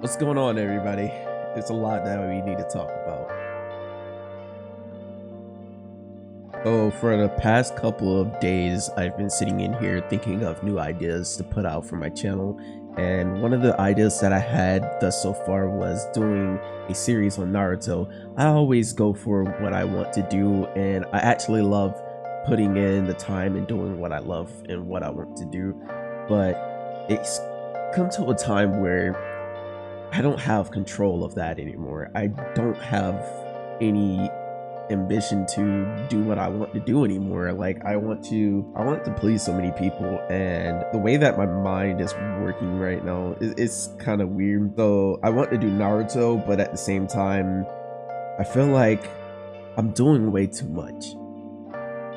What's going on, everybody? There's a lot that we need to talk about. So for the past couple of days, I've been sitting in here thinking of new ideas to put out for my channel. And one of the ideas that I had thus so far was doing a series on Naruto. I always go for what I want to do, and I actually love putting in the time and doing what I love and what I want to do. But it's come to a time where I don't have control of that anymore. I don't have any ambition to do what I want to do anymore. Like I want to please so many people, and the way that my mind is working right now is kind of weird. So I want to do Naruto, but at the same time, I feel like I'm doing way too much.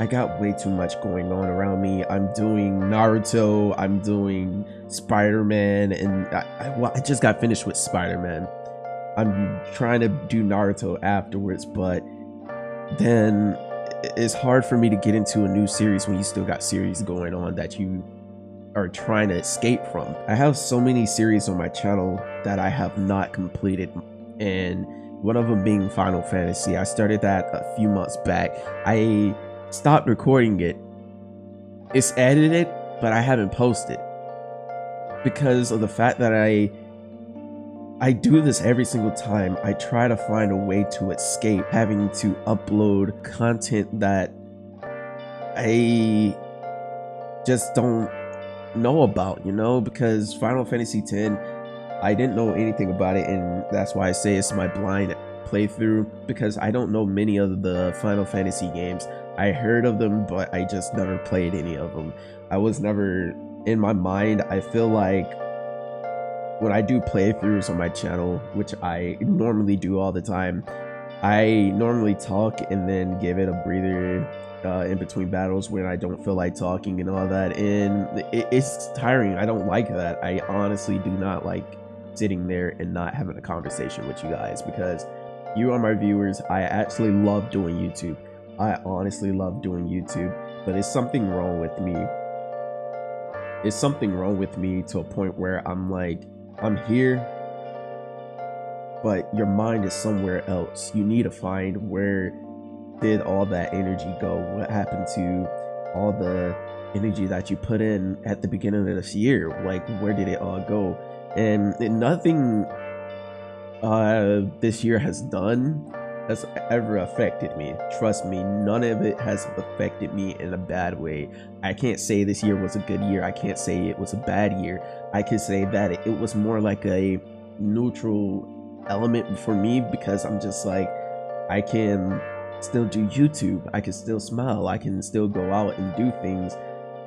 I got way too much going on around me. I'm doing Naruto, I'm doing Spider-Man, and I just got finished with Spider-Man. I'm trying to do Naruto afterwards, but then it's hard for me to get into a new series when you still got series going on that you are trying to escape from. I have so many series on my channel that I have not completed, and one of them being Final Fantasy. I started that a few months back. I stopped recording it. It's edited, but I haven't posted because of the fact that I do this every single time. I try to find a way to escape having to upload content that I just don't know about, because Final Fantasy X, I didn't know anything about it, and that's why I say it's my blind playthrough, because I don't know many of the Final Fantasy games. I heard of them, but I just never played any of them. I was never, in my mind, I feel like when I do playthroughs on my channel, which I normally do all the time, I normally talk and then give it a breather in between battles when I don't feel like talking and all that, and it's tiring. I don't like that. I honestly do not like sitting there and not having a conversation with you guys, because you are my viewers. I actually love doing YouTube. I honestly love doing YouTube, but it's something wrong with me. It's something wrong with me to a point where I'm like, I'm here, but your mind is somewhere else. You need to find where did all that energy go? What happened to all the energy that you put in at the beginning of this year? Like, where did it all go? And nothing this year has done has ever affected me. Trust me, none of it has affected me in a bad way. I can't say this year was a good year. I can't say it was a bad year. I could say that it was more like a neutral element for me, because I'm just like, I can still do YouTube. I can still smile. I can still go out and do things,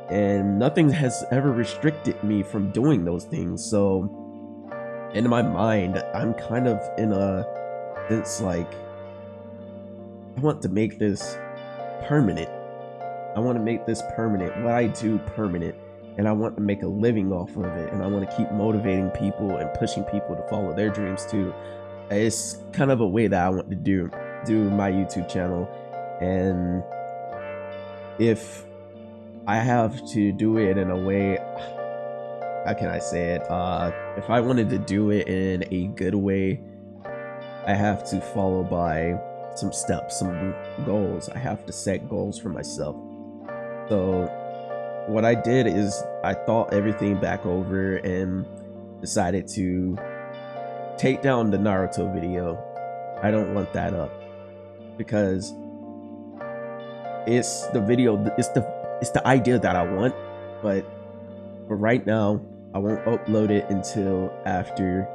and nothing has ever restricted me from doing those things. So in my mind, I'm kind of in a sense like, I want to make this permanent. I want to make this permanent, what I do permanent, and I want to make a living off of it, and I want to keep motivating people and pushing people to follow their dreams too. It's kind of a way that I want to do my YouTube channel, and if I have to do it in a way, how can I say it? If I wanted to do it in a good way, I have to follow by some steps, some goals. I have to set goals for myself. So what I did is I thought everything back over and decided to take down the Naruto video. I don't want that up, because it's the video, it's the idea that I want, but for right now I won't upload it until after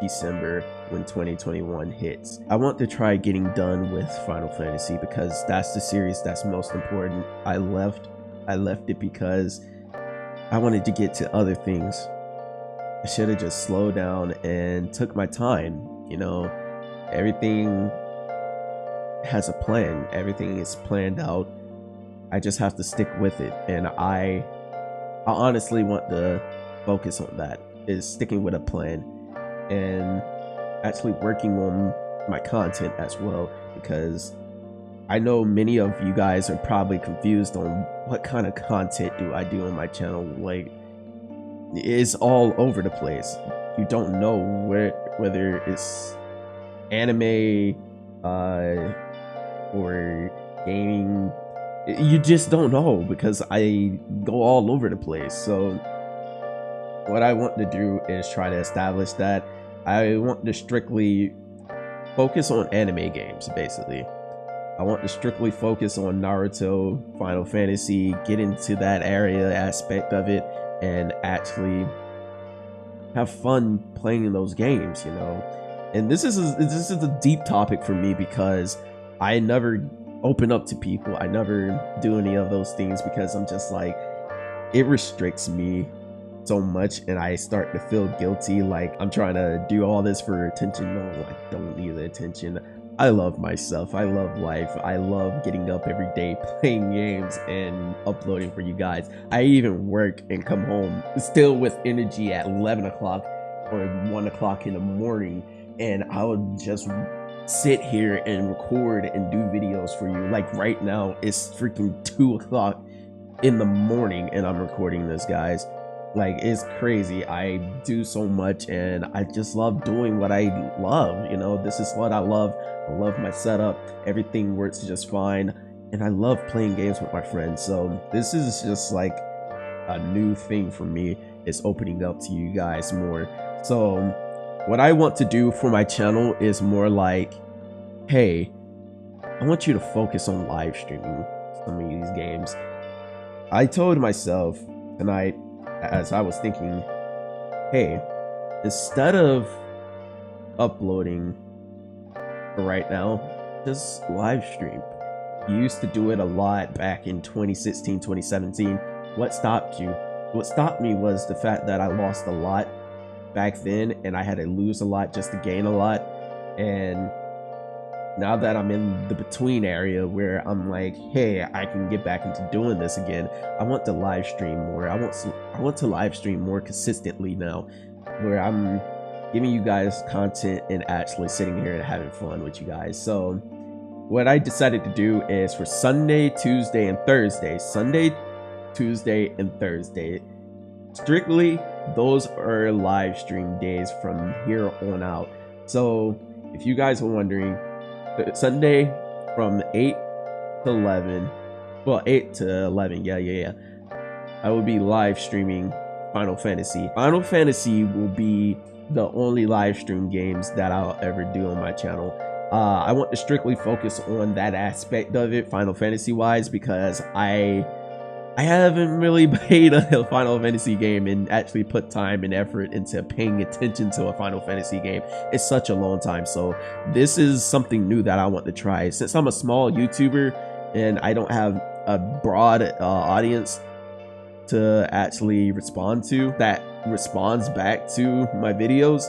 December, when 2021 hits. I want to try getting done with Final Fantasy, because that's the series that's most important. I left it because I wanted to get to other things. I should have just slowed down and took my time. Everything has a plan. Everything is planned out. I just have to stick with it, and I honestly want to focus on that, is sticking with a plan and actually working on my content as well, because I know many of you guys are probably confused on what kind of content do I do on my channel. Like, it's all over the place. you don't know whether it's anime or gaming. You just don't know because I go all over the place. So what I want to do is try to establish that I want to strictly focus on anime games. Basically, I want to strictly focus on Naruto, Final Fantasy, get into that area aspect of it, and actually have fun playing those games, you know. And this is a deep topic for me because I never open up to people. I never do any of those things because I'm just like, it restricts me so much, and I start to feel guilty, like I'm trying to do all this for attention. No, I don't need the attention. I love myself. I love life. I love getting up every day, playing games and uploading for you guys. I even work and come home still with energy at 11 o'clock or 1 o'clock in the morning, and I would just sit here and record and do videos for you. Like right now, it's freaking 2 o'clock in the morning and I'm recording this, guys. Like, it's crazy. I do so much and I just love doing what I love, you know. This is what I love. I love my setup. Everything works just fine, and I love playing games with my friends. So this is just like a new thing for me, is opening up to you guys more. So what I want to do for my channel is more like, hey, I want you to focus on live streaming some of these games. I told myself tonight, as I was thinking, hey, instead of uploading right now, just live stream. You used to do it a lot back in 2016, 2017. What stopped you? What stopped me was the fact that I lost a lot back then, and I had to lose a lot just to gain a lot. And now that I'm in the between area where I'm like, hey, I can get back into doing this again, I want to live stream more. I want to live stream more consistently now, where I'm giving you guys content and actually sitting here and having fun with you guys. So what I decided to do is for Sunday, Tuesday, and Thursday, strictly those are live stream days from here on out. So if you guys are wondering, Sunday from 8 to 11, well, 8 to 11, yeah, I will be live streaming Final Fantasy. Final Fantasy will be the only live stream games that I'll ever do on my channel. I want to strictly focus on that aspect of it, Final Fantasy wise, because I haven't really played a Final Fantasy game and actually put time and effort into paying attention to a Final Fantasy game in such a long time. So this is something new that I want to try. Since I'm a small YouTuber and I don't have a broad audience to actually respond to, that responds back to my videos,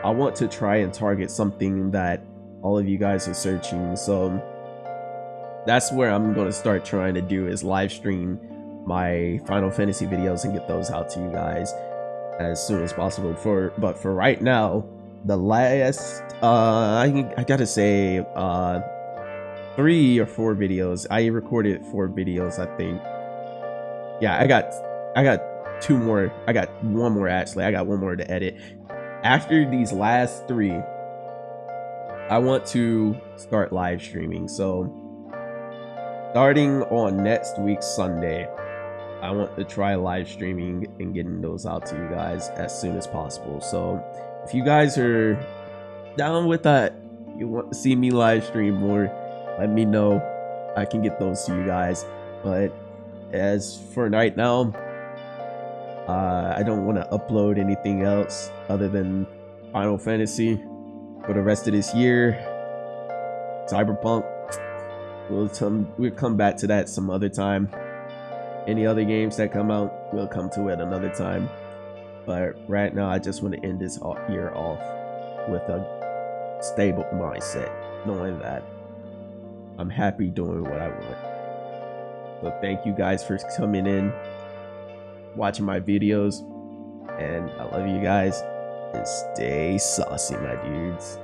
I want to try and target something that all of you guys are searching. So that's where I'm going to start trying to do, is live stream my Final Fantasy videos and get those out to you guys as soon as possible. But for right now, the last I gotta say 3 or 4 videos. I recorded 4 videos, I think. Yeah, I got 2 more. I got 1 more actually. I got 1 more to edit. After these last 3, I want to start live streaming. So starting on next week's Sunday, I want to try live streaming and getting those out to you guys as soon as possible. So if you guys are down with that, you want to see me live stream more, let me know. I can get those to you guys. But as for right now, I don't want to upload anything else other than Final Fantasy for the rest of this year. Cyberpunk, we'll come back to that some other time. Any other games that come out, we'll come to it another time. But right now, I just want to end this year off with a stable mindset, knowing that I'm happy doing what I want. So thank you guys for coming in, watching my videos, and I love you guys, and stay saucy, my dudes.